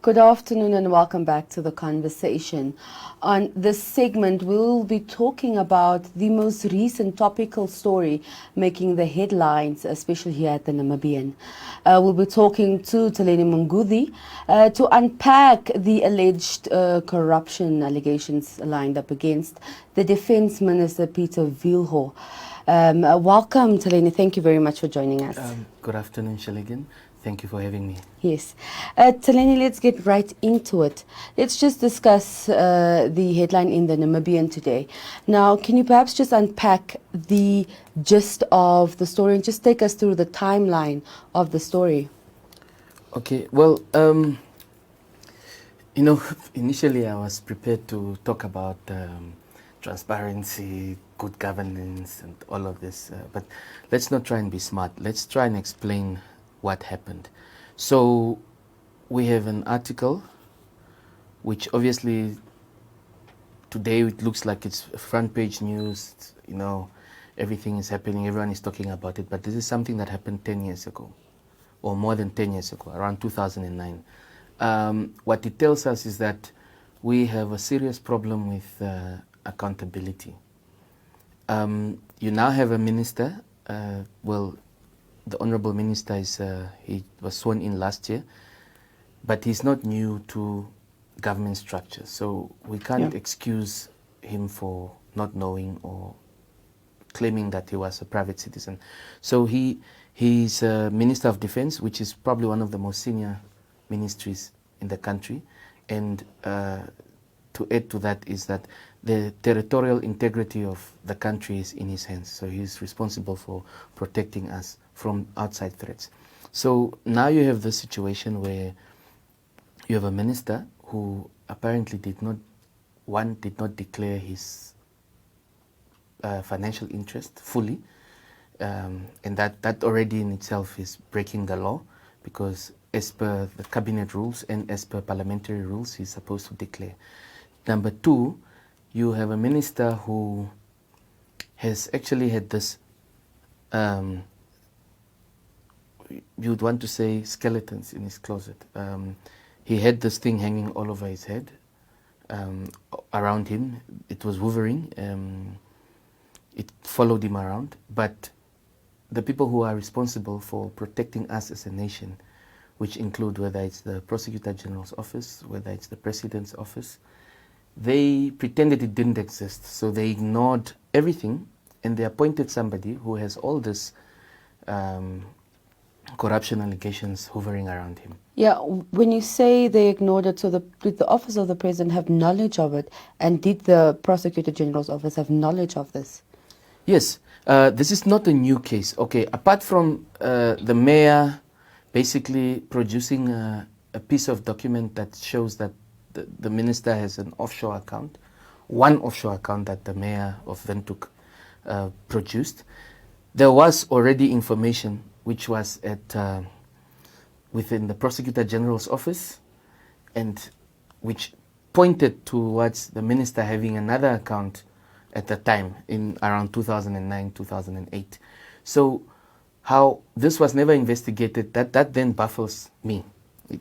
Good afternoon and welcome back to the conversation. On this segment, we'll be talking about the most recent topical story making the headlines, especially here at the Namibian. We'll be talking to Tileni Mongudhi to unpack the alleged corruption allegations lined up against the Defence Minister, Peter Vilho. Welcome, Tileni. Thank you very much for joining us. Good afternoon, Shelley. Thank you for having me. Yes. Tileni, let's get right into it. Let's just discuss the headline in the Namibian today. Now, can you perhaps just unpack the gist of the story and just take us through the timeline of the story? Okay, well, initially I was prepared to talk about transparency, good governance, and all of this, but let's not try and be smart. Let's try and explain what happened. So we have an article which obviously today it looks like it's front page news, everything is happening, everyone is talking about it, but this is something that happened 10 years ago or more than 10 years ago, around 2009. What it tells us is that we have a serious problem with accountability. You now have a minister, the Honorable Minister he was sworn in last year, but he's not new to government structure. So we can't excuse him for not knowing or claiming that he was a private citizen. So he's a Minister of Defense, which is probably one of the most senior ministries in the country. And to add to that is that the territorial integrity of the country is in his hands. So he's responsible for protecting us from outside threats. So now you have this situation where you have a minister who apparently did not declare his financial interest fully, and that already in itself is breaking the law, because as per the cabinet rules and as per parliamentary rules, he's supposed to declare. Number two, you have a minister who has actually had this, you'd want to say, skeletons in his closet. He had this thing hanging all over his head, around him. It was hovering. It followed him around. But the people who are responsible for protecting us as a nation, which include whether it's the Prosecutor General's office, whether it's the President's office, they pretended it didn't exist. So they ignored everything, and they appointed somebody who has all this corruption allegations hovering around him. Yeah, when you say they ignored it, so did the office of the president have knowledge of it, and did the Prosecutor General's office have knowledge of this? Yes, this is not a new case. Okay, apart from the mayor basically producing a piece of document that shows that the minister has an offshore account, one offshore account that the mayor of Windhoek produced, there was already information which was within the Prosecutor General's office, and which pointed towards the minister having another account at the time in around 2009, 2008. So how this was never investigated, that then baffles me.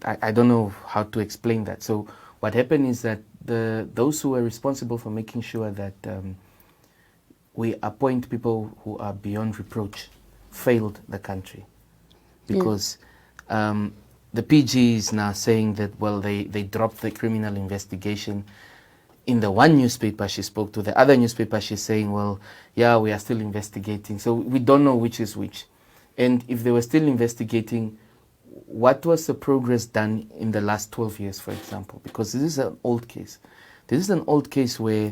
I don't know how to explain that. So what happened is that those who were responsible for making sure that we appoint people who are beyond reproach failed the country, because the PG is now saying that, well, they dropped the criminal investigation. In the one newspaper she spoke to, the other newspaper she's saying, well, yeah, we are still investigating. So we don't know which is which. And if they were still investigating, what was the progress done in the last 12 years, for example? Because this is an old case. This is an old case where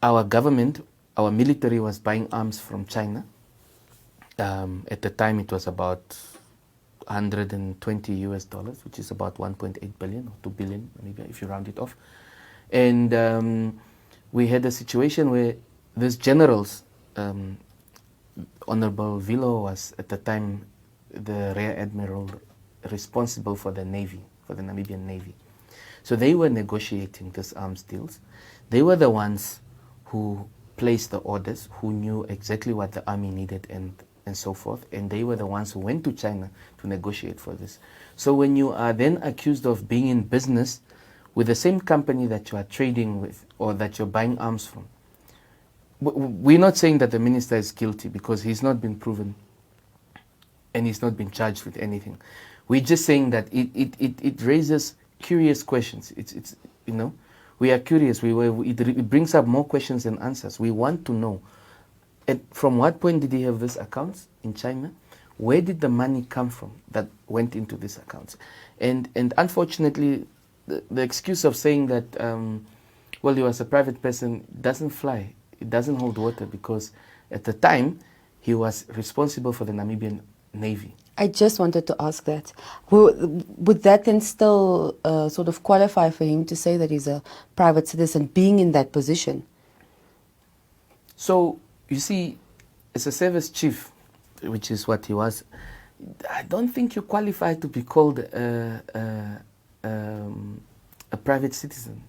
our government, our military was buying arms from China. At the time it was about 120 US dollars, which is about 1.8 billion or 2 billion, maybe if you round it off. And we had a situation where these generals, Honorable Vilho was at the time the Rear Admiral responsible for the Navy, for the Namibian Navy. So they were negotiating these arms deals. They were the ones who placed the orders, who knew exactly what the army needed and and so forth, and they were the ones who went to China to negotiate for this. So when you are then accused of being in business with the same company that you are trading with or that you're buying arms from, we're not saying that the minister is guilty because he's not been proven and he's not been charged with anything. We're just saying that it raises curious questions. It's you know, we are curious. It brings up more questions than answers. We want to know, from what point did he have these accounts in China? Where did the money come from that went into these accounts? And unfortunately, the excuse of saying that, well, he was a private person doesn't fly. It doesn't hold water because at the time, he was responsible for the Namibian Navy. I just wanted to ask that. Would that then still sort of qualify for him to say that he's a private citizen being in that position? So, you see, as a service chief, which is what he was, I don't think you qualify to be called a private citizen.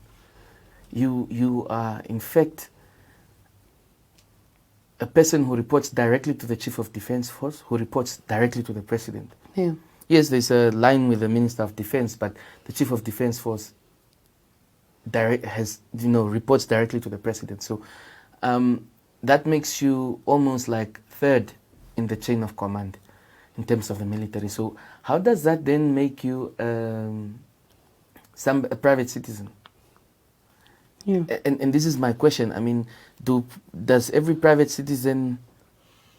You are, in fact, a person who reports directly to the Chief of Defense Force, who reports directly to the President. Yeah. Yes, there's a line with the Minister of Defense, but the Chief of Defense Force reports directly to the President. So that makes you almost like third in the chain of command in terms of the military. So how does that then make you a private citizen? Yeah. And this is my question. I mean, does every private citizen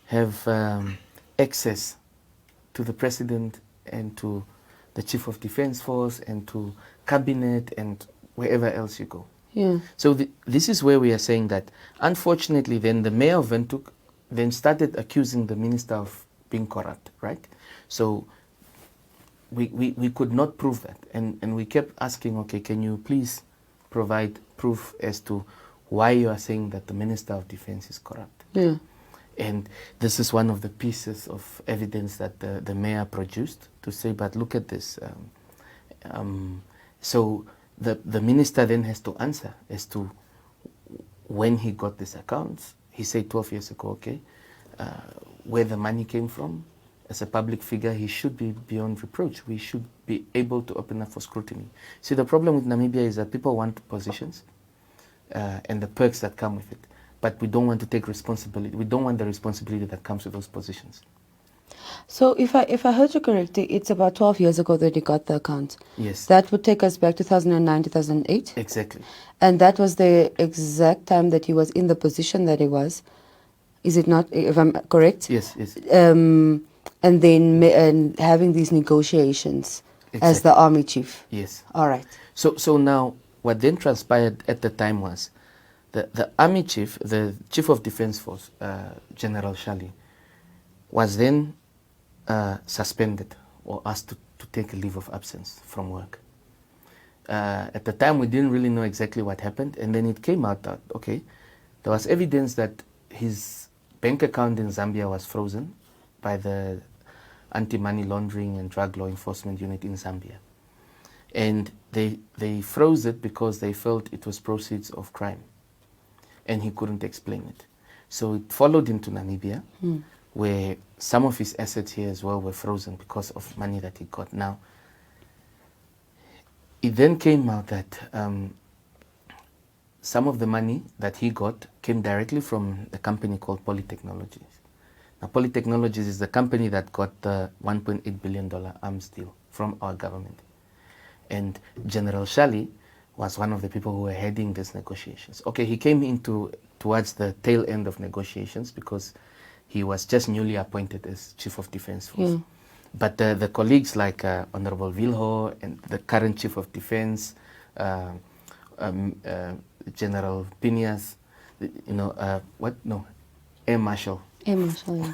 have access to the President and to the Chief of Defense Force and to Cabinet and wherever else you go? Yeah. So this is where we are saying that, unfortunately, then the mayor of Windhoek then started accusing the minister of being corrupt, right? So we could not prove that. And we kept asking, okay, can you please provide proof as to why you are saying that the Minister of Defense is corrupt? Yeah. And this is one of the pieces of evidence that the mayor produced to say, but look at this. So the minister then has to answer as to when he got these accounts. He said 12 years ago, okay, where the money came from. As a public figure, he should be beyond reproach. We should be able to open up for scrutiny. See, the problem with Namibia is that people want positions and the perks that come with it, but we don't want to take responsibility. We don't want the responsibility that comes with those positions. So if I heard you correctly, it's about 12 years ago that you got the account. Yes. That would take us back to 2009, 2008. Exactly. And that was the exact time that he was in the position that he was. Is it not, if I'm correct? Yes, yes. And then having these negotiations as the army chief. Yes. All right. So now what then transpired at the time was the army chief, the Chief of Defense Force, General Shelley, was then suspended or asked to take a leave of absence from work. At the time, we didn't really know exactly what happened, and then it came out that, okay, there was evidence that his bank account in Zambia was frozen by the Anti-Money Laundering and Drug Law Enforcement Unit in Zambia. And they froze it because they felt it was proceeds of crime, and he couldn't explain it. So it followed into Namibia, where some of his assets here as well were frozen because of money that he got. Now, it then came out that some of the money that he got came directly from a company called Polytechnologies. Now, Polytechnologies is the company that got the $1.8 billion arms deal from our government. And General Shelley was one of the people who were heading these negotiations. Okay, he came towards the tail end of negotiations because he was just newly appointed as Chief of Defense Force. But the colleagues like Honorable Vilho and the current Chief of Defense, General Pinias, Air Marshal. Air Marshal, yeah.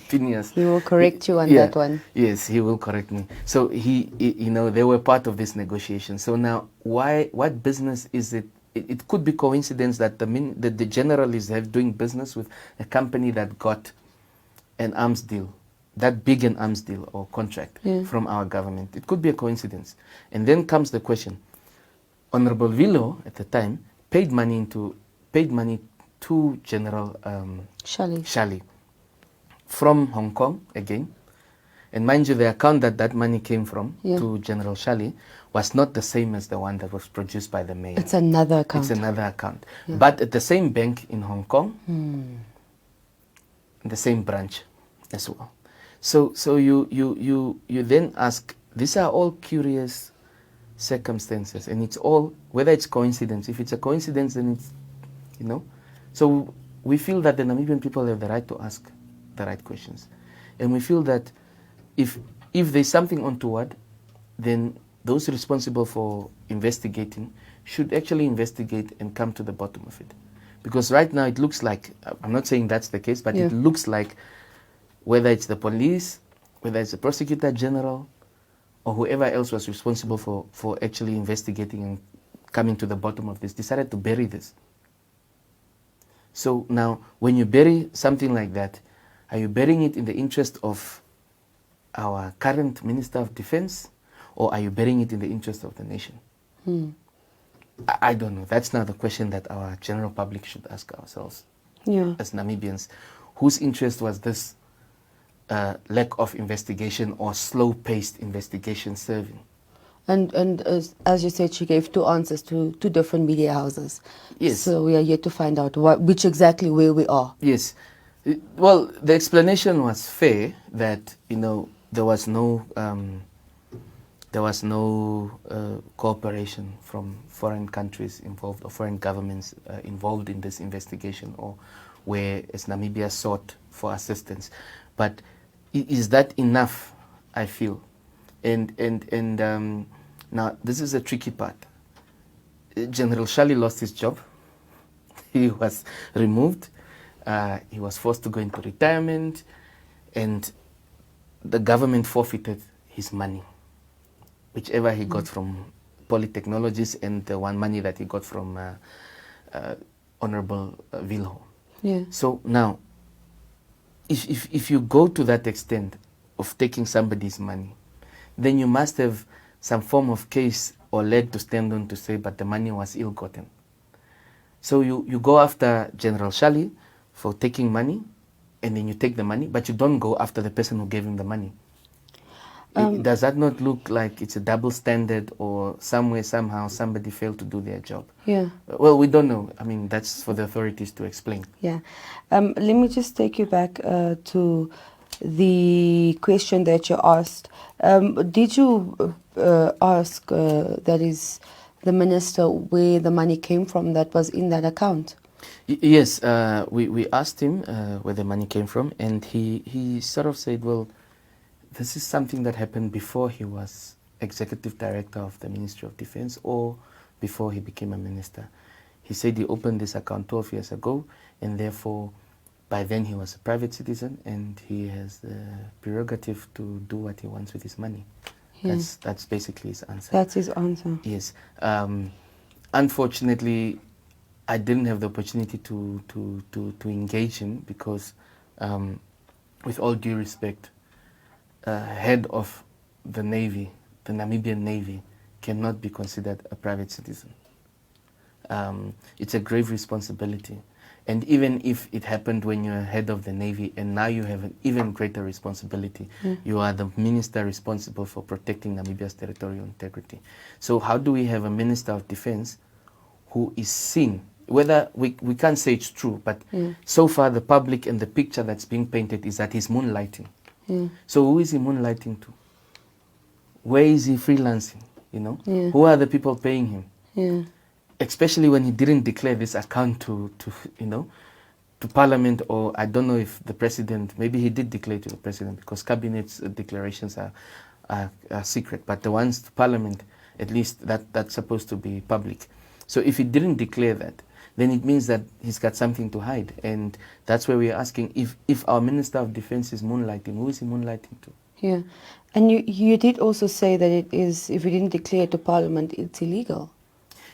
Pinias. He will correct you on that one. Yes, he will correct me. So they were part of this negotiation. So now, what business is it? It could be coincidence that the general is doing business with a company that got an arms deal, that big an arms deal or contract from our government. It could be a coincidence. And then comes the question. Honorable Vilho at the time paid money to General Shelley. Shelley from Hong Kong again. And mind you, the account that that money came from to General Shelley was not the same as the one that was produced by the mayor. It's another account. It's another account. But at the same bank in Hong Kong, the same branch as well. So you then ask, these are all curious circumstances, and it's all, whether it's coincidence. If it's a coincidence, then it's, you know. So we feel that the Namibian people have the right to ask the right questions. And we feel that if there's something untoward, then those responsible for investigating should actually investigate and come to the bottom of it. Because right now it looks like, I'm not saying that's the case, but it looks like whether it's the police, whether it's the prosecutor general, or whoever else was responsible for actually investigating and coming to the bottom of this, decided to bury this. So now, when you bury something like that, are you burying it in the interest of our current Minister of Defense, or are you burying it in the interest of the nation? I don't know. That's now the question that our general public should ask ourselves as Namibians. Whose interest was this lack of investigation or slow-paced investigation serving? And as you said, she gave two answers to two different media houses. Yes. So we are yet to find out which exactly where we are. Yes. Well, the explanation was fair that, you know, there was no cooperation from foreign countries involved or foreign governments involved in this investigation, or where as Namibia sought for assistance. But is that enough? I feel, and now this is a tricky part. General Shelley lost his job. He was removed. He was forced to go into retirement, and the government forfeited his money, whichever he got from Polytechnologies and the one money that he got from Honorable Wilhelm. Yeah. So now, if you go to that extent of taking somebody's money, then you must have some form of case or leg to stand on to say, but the money was ill-gotten. So you go after General Shelley for taking money, and then you take the money, but you don't go after the person who gave him the money. Does that not look like it's a double standard, or somewhere, somehow, somebody failed to do their job? Yeah. Well, we don't know. I mean, that's for the authorities to explain. Yeah. Let me just take you back to the question that you asked. Did you ask, that is, the minister where the money came from that was in that account? Yes, we asked him where the money came from, and he sort of said, well, this is something that happened before he was executive director of the Ministry of Defense, or before he became a minister. He said he opened this account 12 years ago, and therefore by then he was a private citizen, and he has the prerogative to do what he wants with his money. Yeah. That's basically his answer. That's his answer. Yes. Unfortunately, I didn't have the opportunity to engage him because, with all due respect, head of the Navy, the Namibian Navy, cannot be considered a private citizen. It's a grave responsibility. And even if it happened when you're head of the Navy, and now you have an even greater responsibility, you are the minister responsible for protecting Namibia's territorial integrity. So how do we have a minister of defense who is seen, whether we can't say it's true, but so far the public and the picture that's being painted is that he's moonlighting. So who is he moonlighting to? Where is he freelancing? You know, who are the people paying him? Especially when he didn't declare this account to Parliament, or I don't know if the President, maybe he did declare to the President, because Cabinet's declarations are secret, but the ones to Parliament, at least that's supposed to be public. So if he didn't declare that, then it means that he's got something to hide, and that's where we're asking, if our Minister of Defense is moonlighting, who is he moonlighting to? Yeah, and you did also say that it is, if he didn't declare it to Parliament, it's illegal.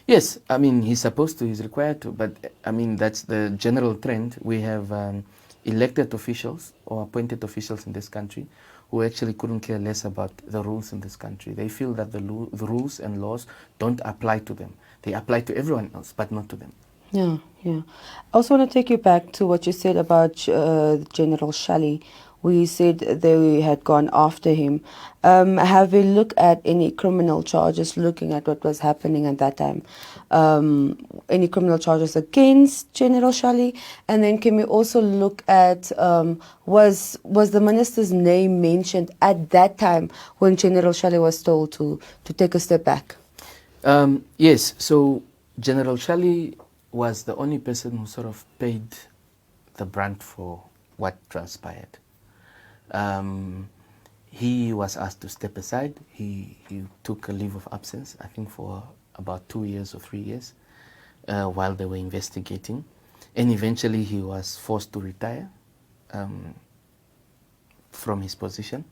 Yes, I mean, he's supposed to, he's required to, but I mean, that's the general trend. We have elected officials or appointed officials in this country who actually couldn't care less about the rules in this country. They feel that the rules and laws don't apply to them. They apply to everyone else, but not to them. Yeah, yeah. I also want to take you back to what you said about General Shelley, where you said they had gone after him. Have you looked at any criminal charges, looking at what was happening at that time? Any criminal charges against General Shelley? And then can we also look at, was the minister's name mentioned at that time when General Shelley was told to take a step back? Yes, so General Shelley was the only person who sort of paid the brunt for what transpired. He was asked to step aside. He took a leave of absence, I think for about 2 years or 3 years, while they were investigating. And eventually he was forced to retire from his position.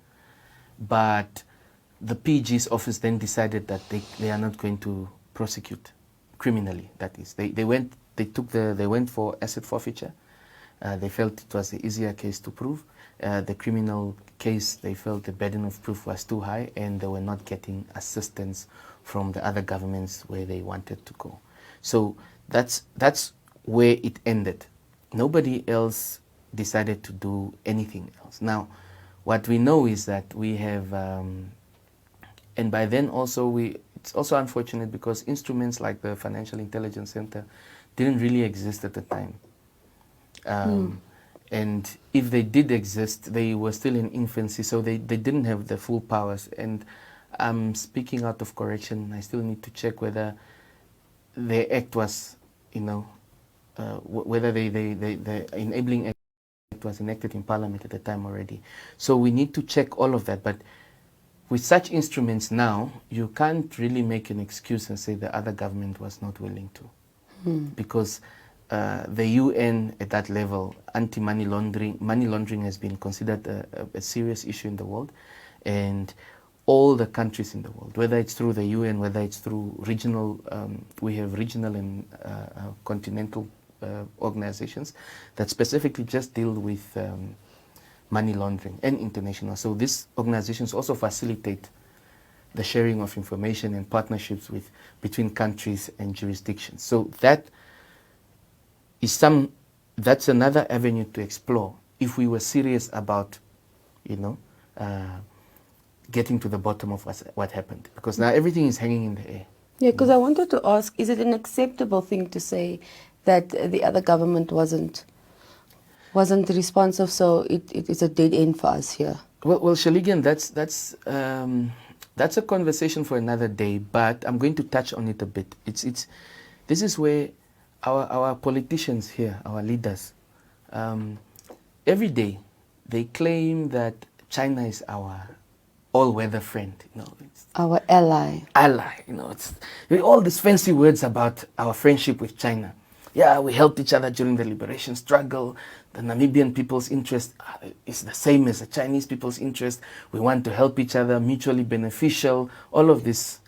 But the PG's office then decided that they are not going to prosecute criminally. That is, they went for asset forfeiture. They felt it was the easier case to prove. The criminal case, they felt the burden of proof was too high, and they were not getting assistance from the other governments where they wanted to go. So that's where it ended. Nobody else decided to do anything else. Now, what we know is that we have, and by then also it's also unfortunate because instruments like the Financial Intelligence Center didn't really exist at the time. And if they did exist, they were still in infancy, so they didn't have the full powers. And I'm speaking out of correction. I still need to check whether the act was, whether the enabling act was enacted in Parliament at the time already. So we need to check all of that. But with such instruments now, you can't really make an excuse and say the other government was not willing to. Because the UN at that level, anti-money laundering has been considered a serious issue in the world. And all the countries in the world, whether it's through the UN, whether it's through regional, we have regional and continental organizations that specifically just deal with money laundering and international. So these organizations also facilitate the sharing of information and partnerships between countries and jurisdictions. So that's another avenue to explore if we were serious about, getting to the bottom of what happened. Because now everything is hanging in the air. Yeah, because I wanted to ask, is it an acceptable thing to say that the other government wasn't responsive, so it is a dead end for us here? Well, Shaligan, that's a conversation for another day, but I'm going to touch on it a bit. This is where our politicians here, our leaders, every day they claim that China is our all-weather friend. It's Our ally. It's all these fancy words about our friendship with China. Yeah, we helped each other during the liberation struggle. The Namibian people's interest is the same as the Chinese people's interest. We want to help each other, mutually beneficial, all of this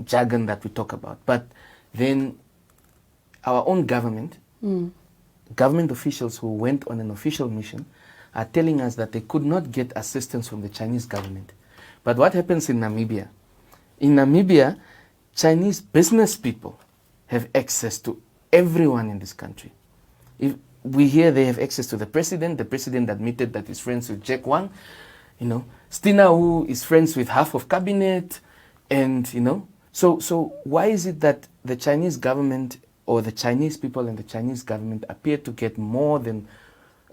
jargon that we talk about. But then our own government officials who went on an official mission are telling us that they could not get assistance from the Chinese government. But what happens in Namibia? In Namibia, Chinese business people have access to everyone in this country. If we hear they have access to the president admitted that he's friends with Jack Wang, Stina who is friends with half of cabinet, and so why is it that the Chinese government or the Chinese people and the Chinese government appear to get more than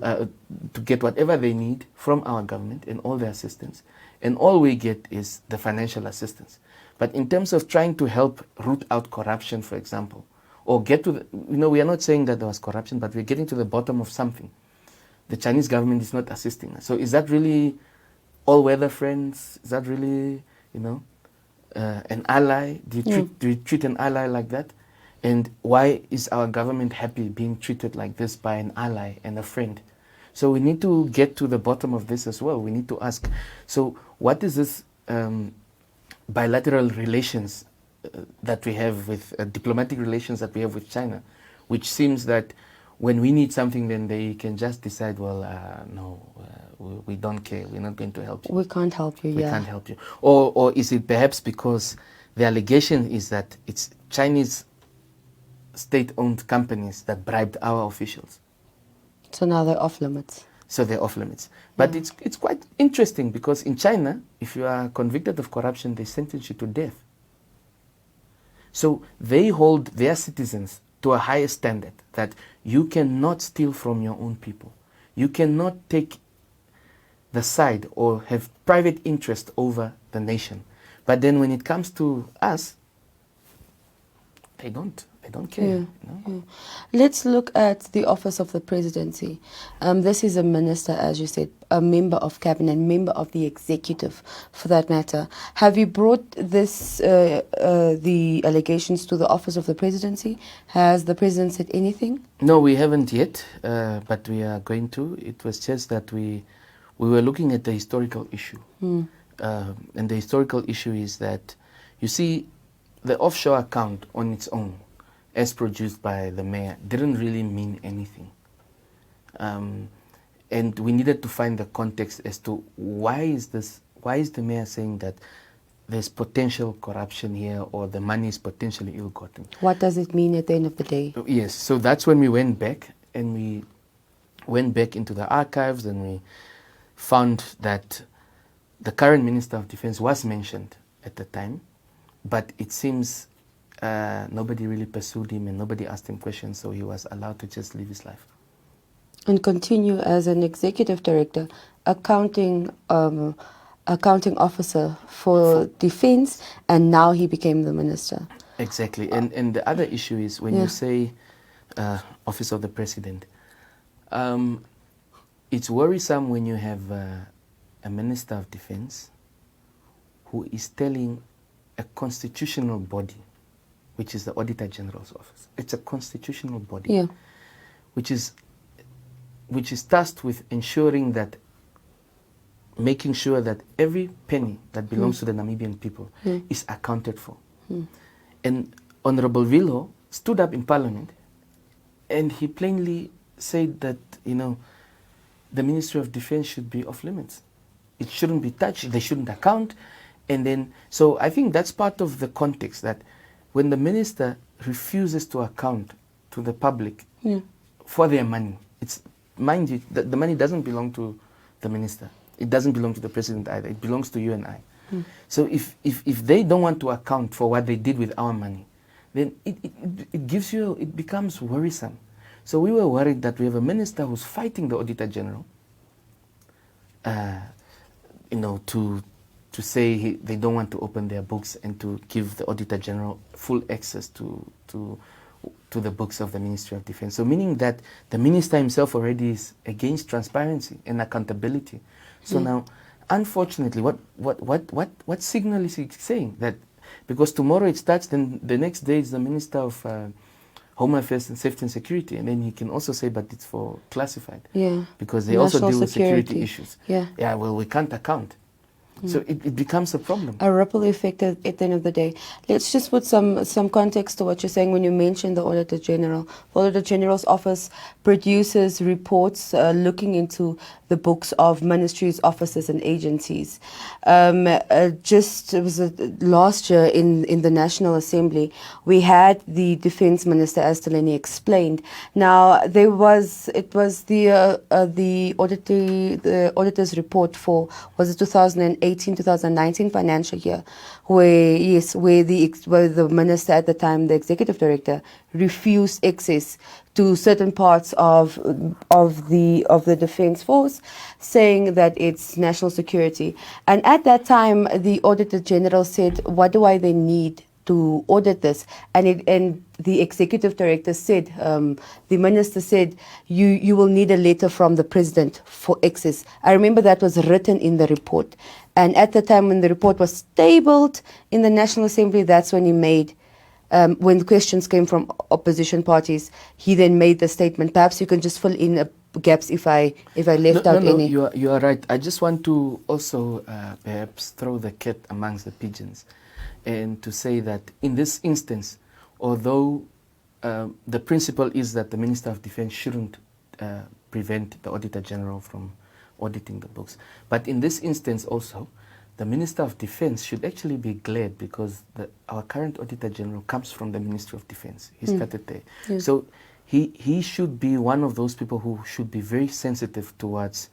to get whatever they need from our government and all the assistance, and all we get is the financial assistance? But in terms of trying to help root out corruption, for example, or get to the, we are not saying that there was corruption, but we're getting to the bottom of something. The Chinese government is not assisting us. So is that really all-weather friends? Is that really, an ally? Do you treat an ally like that? And why is our government happy being treated like this by an ally and a friend? So we need to get to the bottom of this as well. We need to ask, so what is this bilateral relations that we have with diplomatic relations that we have with China, which seems that when we need something, then they can just decide, well, no, we don't care. We're not going to help you. We can't help you, We can't help you. Or is it perhaps because the allegation is that it's Chinese state-owned companies that bribed our officials. So now they're off limits. So they're off limits. But it's quite interesting because in China, if you are convicted of corruption, they sentence you to death. So they hold their citizens to a higher standard that you cannot steal from your own people. You cannot take the side or have private interest over the nation. But then when it comes to us, they don't care. Yeah, You know? yeah. Let's look at the office of the presidency. This is a minister, as you said, a member of cabinet, member of the executive, for that matter. Have you brought this, the allegations to the office of the presidency? Has the president said anything? No, we haven't yet, but we are going to. It was just that we were looking at the historical issue. And the historical issue is that, you see, the offshore account on its own, as produced by the mayor, didn't really mean anything. And we needed to find the context as to why is the mayor saying that there's potential corruption here or the money is potentially ill-gotten. What does it mean at the end of the day? Yes, so that's when we went back and we went back into the archives and we found that the current Minister of Defense was mentioned at the time, but it seems nobody really pursued him and nobody asked him questions, so he was allowed to just live his life. And continue as an executive director, accounting officer for defense, and now he became the minister. Exactly, and the other issue is when you say office of the president, it's worrisome when you have a minister of defense who is telling a constitutional body, which is the Auditor General's office. It's a constitutional body, which is tasked with ensuring that, making sure that every penny that belongs to the Namibian people is accounted for. And Honorable Vilo stood up in Parliament and he plainly said that, you know, the Ministry of Defense should be off limits. It shouldn't be touched, they shouldn't account. And then, so I think that's part of the context, that when the minister refuses to account to the public for their money, it's, mind you, the money doesn't belong to the minister. It doesn't belong to the president either. It belongs to you and I. So if they don't want to account for what they did with our money, then it becomes worrisome. So we were worried that we have a minister who's fighting the Auditor General, you know, to say they don't want to open their books and to give the Auditor General full access to the books of the Ministry of Defense. So meaning that the minister himself already is against transparency and accountability. So now, unfortunately, what signal is he saying? That because tomorrow it starts, then the next day is the Minister of Home Affairs and Safety and Security, and then he can also say, but it's for classified. Because they also deal with security issues. Well, we can't account. So it becomes a problem. A ripple effect at the end of the day. Let's just put some context to what you're saying when you mentioned the Auditor General. The Auditor General's office produces reports looking into the books of ministries, offices and agencies. It was last year in the National Assembly, we had the Defense Minister, as Tileni explained. Now, it was the auditor's report for, was it 2018-2019 financial year, where the minister at the time, the executive director, refused access to certain parts of the defense force, saying that it's national security. And at that time, the Auditor General said, "What do I then need to audit this?" And the executive director said, the minister said, you will need a letter from the president for access. I remember that was written in the report. And at the time when the report was tabled in the National Assembly, that's when he made, when the questions came from opposition parties, he then made the statement. Perhaps you can just fill in gaps if I left out any. You are right. I just want to also perhaps throw the cat amongst the pigeons, and to say that in this instance, although the principle is that the Minister of Defense shouldn't prevent the Auditor General from auditing the books, but in this instance also, the Minister of Defense should actually be glad because our current Auditor General comes from the Ministry of Defense. He started there. Yes. So he should be one of those people who should be very sensitive towards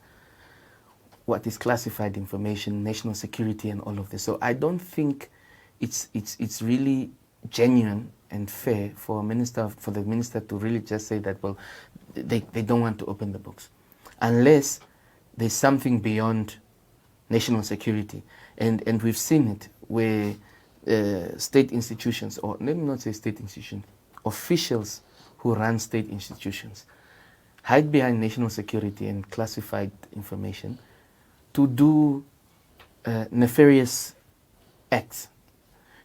what is classified information, national security, and all of this. So I don't think it's really genuine and fair for the minister to really just say that, well, they don't want to open the books, unless there's something beyond national security. And we've seen it where state institutions, or let me not say state institutions, officials who run state institutions hide behind national security and classified information to do nefarious acts.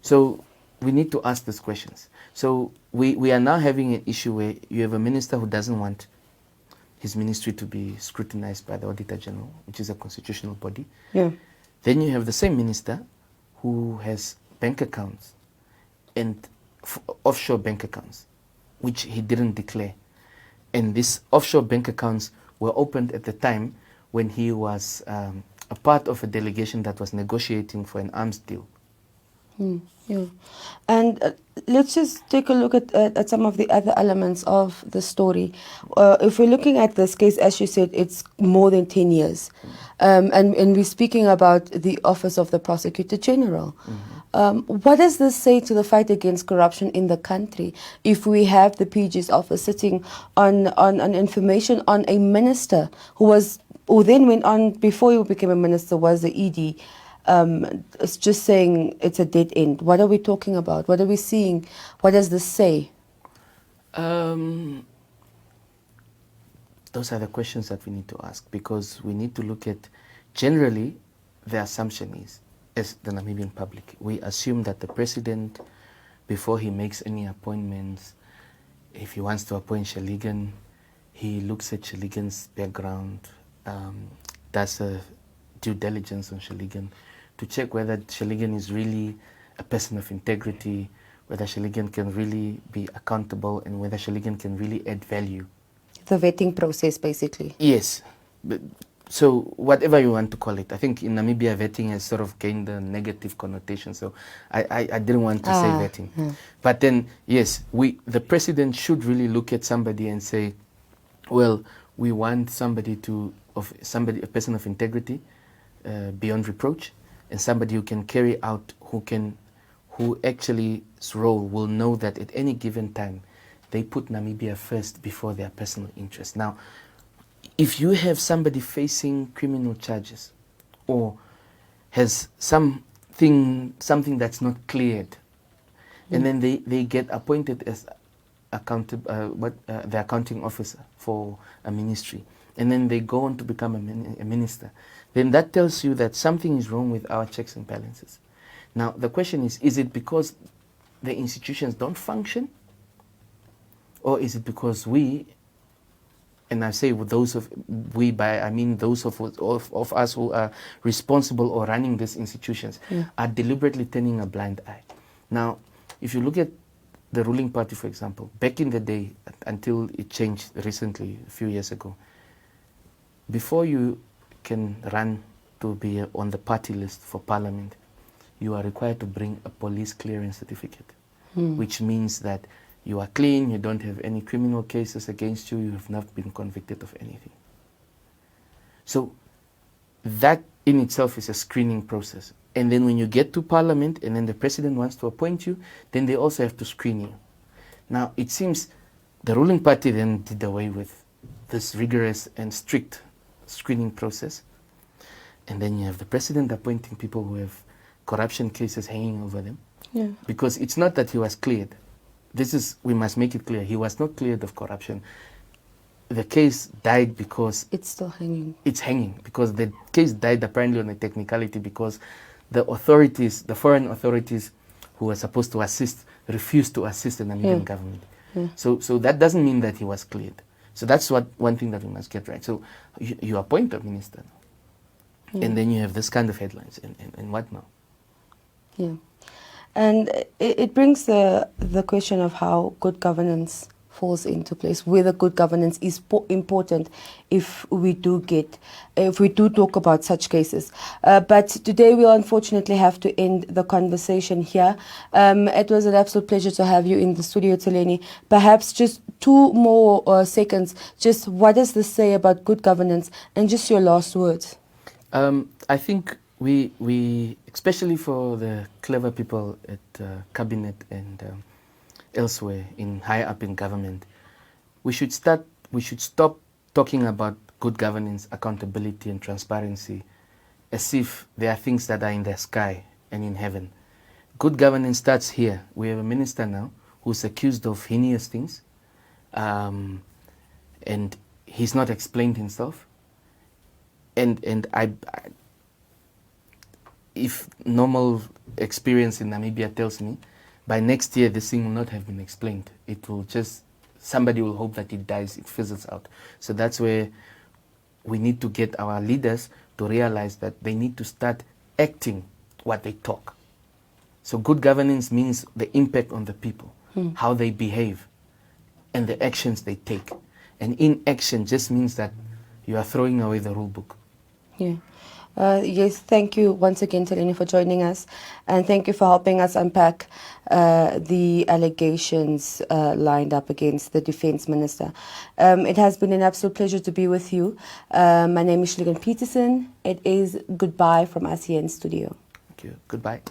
So we need to ask these questions. So we are now having an issue where you have a minister who doesn't want his ministry to be scrutinized by the Auditor General, which is a constitutional body. Yeah. Then you have the same minister who has bank accounts and offshore bank accounts, which he didn't declare. And these offshore bank accounts were opened at the time when he was a part of a delegation that was negotiating for an arms deal. Yeah. And let's just take a look at some of the other elements of the story. If we're looking at this case, as you said, it's more than 10 years. And we're speaking about the Office of the Prosecutor General. What does this say to the fight against corruption in the country if we have the PG's office sitting on information on a minister who then went on, before he became a minister, was the ED? It's just saying it's a dead end. What are we talking about? What are we seeing? What does this say? Those are the questions that we need to ask, because we need to look at, generally, the assumption is, as the Namibian public, we assume that the president, before he makes any appointments, if he wants to appoint Shelley, he looks at Shelley's background, does a due diligence on Shelley to check whether Shelley is really a person of integrity, whether Shelley can really be accountable, and whether Shelley can really add value. The vetting process, basically. Yes. So whatever you want to call it. I think in Namibia, vetting has sort of gained a negative connotation, so I didn't want to say vetting. But then, yes, the president should really look at somebody and say, well, we want a person of integrity, beyond reproach, and somebody who can carry out, who actually's role will know that at any given time they put Namibia first before their personal interests. Now, if you have somebody facing criminal charges or has something that's not cleared, and then they get appointed as the accounting officer for a ministry, and then they go on to become a minister, then that tells you that something is wrong with our checks and balances. Now, the question is it because the institutions don't function? Or is it because we, and I say with those of we, by I mean those of us who are responsible or running these institutions, are deliberately turning a blind eye? Now, if you look at the ruling party, for example, back in the day, until it changed recently, a few years ago, before you can run to be on the party list for parliament, you are required to bring a police clearance certificate, which means that you are clean, you don't have any criminal cases against you, you have not been convicted of anything. So that in itself is a screening process. And then when you get to parliament and then the president wants to appoint you, then they also have to screen you. Now, it seems the ruling party then did away with this rigorous and strict screening process. And then you have the president appointing people who have corruption cases hanging over them. Yeah. Because it's not that he was cleared. We must make it clear, he was not cleared of corruption. The case died because... it's still hanging. It's hanging because the case died apparently on a technicality because the authorities, the foreign authorities who were supposed to assist, refused to assist the Namibian government. Yeah. So that doesn't mean that he was cleared. So that's one thing that we must get right. So you appoint a minister, and then you have this kind of headlines, and what now? Yeah. And it brings the question of how good governance falls into place, whether good governance is important if we do talk about such cases. But today we'll unfortunately have to end the conversation here. It was an absolute pleasure to have you in the studio, Tileni. Perhaps just 2 more seconds, just what does this say about good governance, and just your last words. I think we especially for the clever people at cabinet and elsewhere in high up in government, we should stop talking about good governance, accountability and transparency as if they are things that are in the sky and in heaven. Good governance starts here. We have a minister now who's accused of heinous things, and he's not explained himself. And if normal experience in Namibia tells me, by next year this thing will not have been explained. It will just, somebody will hope that it dies, it fizzles out. So that's where we need to get our leaders to realize that they need to start acting what they talk. So good governance means the impact on the people, how they behave, and the actions they take. And inaction just means that you are throwing away the rule book. Yeah. Yes, thank you once again, Tileni, for joining us, and thank you for helping us unpack the allegations lined up against the Defence Minister. It has been an absolute pleasure to be with you. My name is Shelley Peterson. It is goodbye from us here in studio. Thank you. Goodbye.